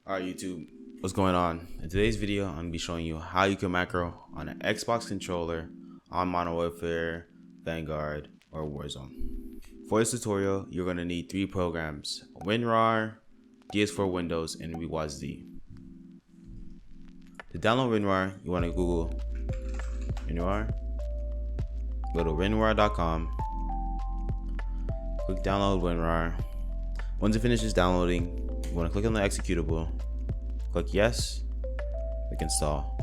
Alright YouTube, what's going on? In today's video, I'm going to be showing you how you can macro on an Xbox controller on Modern Warfare, Vanguard, or Warzone. For this tutorial, you're going to need three programs: Winrar, Ds4 Windows, and Rewasd. To download Winrar, you want to Google Winrar, go to winrar.com, click download Winrar. Once it finishes downloading, you want to click on the executable, click yes, click install,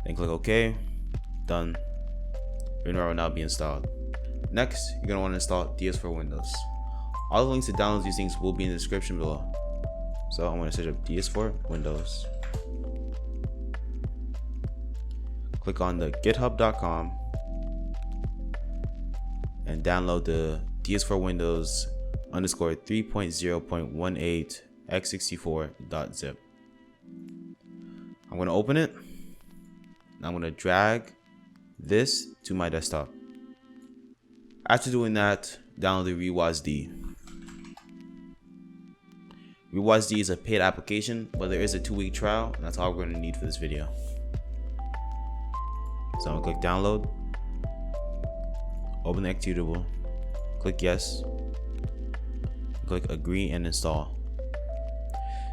then click OK, done. Winrar will now be installed. Next, you're going to want to install Ds4 Windows. All the links to download these things will be in the description below. So I'm going to search up Ds4 Windows. Click on the github.com and download the Ds4 Windows _ 3.0.18 x64.zip. I'm going to open it. I'm going to drag this to my desktop. After doing that, download the Rewasd. Rewasd is a paid application, but there is a 2-week trial, and that's all we're going to need for this video. So I'm going to click download, open the executable, click yes, click agree and install.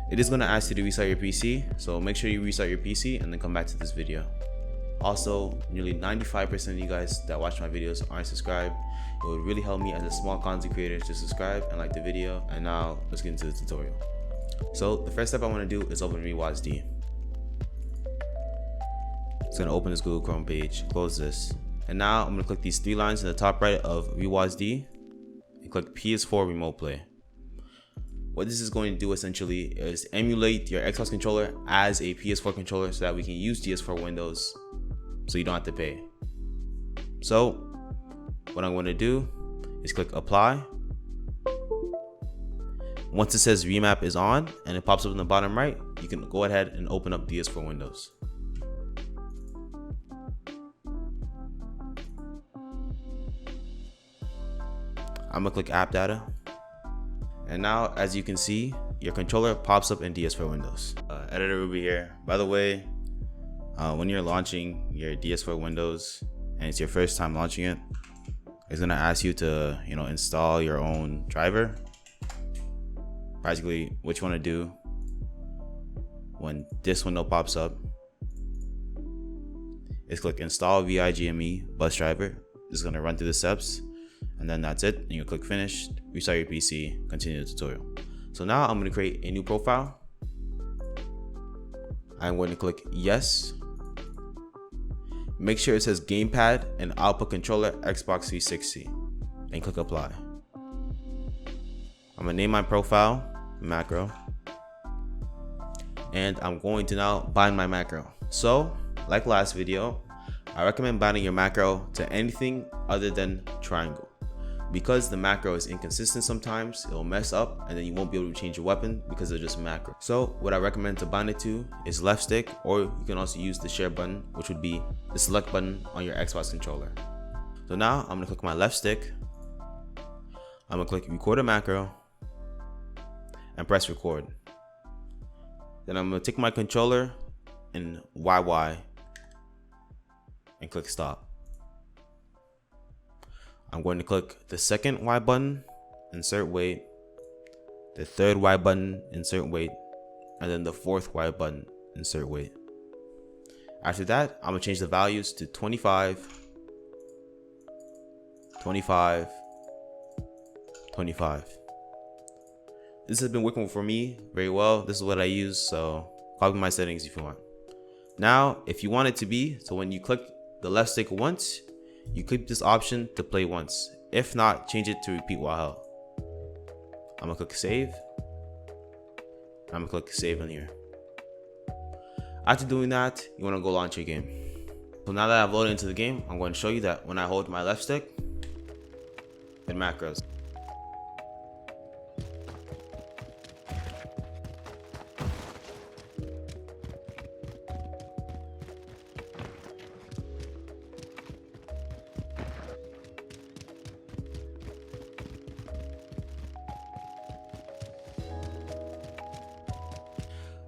It is going to ask you to restart your PC, so make sure you restart your PC and then come back to this video. Also, nearly 95% of you guys that watch my videos aren't subscribed. It would really help me as a small content creator to subscribe and like the video. And now let's get into the tutorial. So the first step I want to do is open Rewasd. It's going to open this Google Chrome page, close this. And now I'm going to click these 3 lines in the top right of Rewasd and click PS4 Remote Play. What this is going to do essentially is emulate your Xbox controller as a PS4 controller so that we can use Ds4 Windows so you don't have to pay. So what I'm going to do is click apply. Once it says remap is on and it pops up in the bottom right, you can go ahead and open up Ds4 Windows. I'm gonna click app data. And now, as you can see, your controller pops up in Ds4 Windows. Editor will be here. By the way, when you're launching your Ds4 Windows and it's your first time launching it, it's gonna ask you to, install your own driver. Practically, what you want to do when this window pops up is click install VIGME bus driver. It's gonna run through the steps. And then that's it. And you click finish, restart your PC, continue the tutorial. So now I'm going to create a new profile. I'm going to click yes. Make sure it says gamepad and output controller Xbox 360 and click apply. I'm going to name my profile macro. And I'm going to now bind my macro. So like last video, I recommend binding your macro to anything other than triangle. Because the macro is inconsistent sometimes, it'll mess up and then you won't be able to change your weapon because it's just macro. So what I recommend to bind it to is left stick, or you can also use the share button, which would be the select button on your Xbox controller. So now I'm gonna click my left stick. I'm gonna click record a macro and press record. Then I'm gonna take my controller and YY and click stop. I'm going to click the second Y button, insert weight, the third Y button, insert weight, and then the fourth Y button, insert weight. After that, I'm going to change the values to 25, 25, 25. This has been working for me very well. This is what I use, so copy my settings if you want. Now, if you want it to be, so when you click the left stick once, you click this option to play once. If not, change it to repeat while held. I'm gonna click save. I'm gonna click save on here. After doing that, you wanna go launch your game. So now that I've loaded into the game, I'm going to show you that when I hold my left stick, it macros.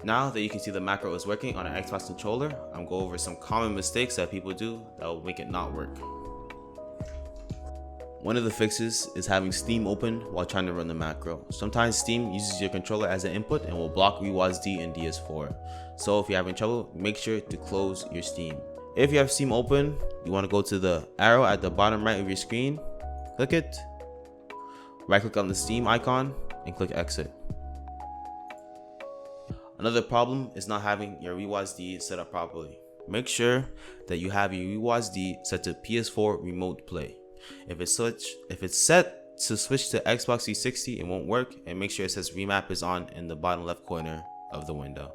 Now that you can see the macro is working on an Xbox controller, I'm going to go over some common mistakes that people do that will make it not work. One of the fixes is having Steam open while trying to run the macro. Sometimes Steam uses your controller as an input and will block Rewasd and Ds4. So if you're having trouble, make sure to close your Steam. If you have Steam open, you want to go to the arrow at the bottom right of your screen, click it, right click on the Steam icon and click exit. Another problem is not having your Rewasd set up properly. Make sure that you have your Rewasd set to PS4 remote play. If it's set to switch to Xbox 360, it won't work, and make sure it says remap is on in the bottom left corner of the window.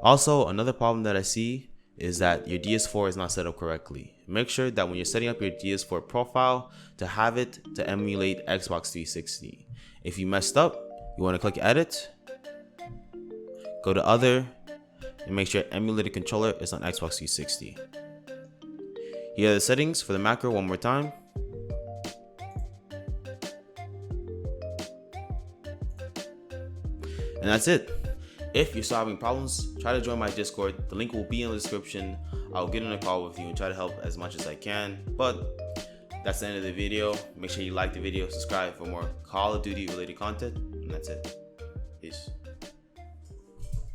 Also, another problem that I see is that your Ds4 is not set up correctly. Make sure that when you're setting up your Ds4 profile to have it to emulate Xbox 360. If you messed up, you want to click edit, go to other, and make sure emulated controller is on Xbox 360. Here are the settings for the macro one more time. And that's it. If you're still having problems, try to join my Discord. The link will be in the description. I'll get on a call with you and try to help as much as I can. But that's the end of the video. Make sure you like the video, subscribe for more Call of Duty related content. And that's it. Peace.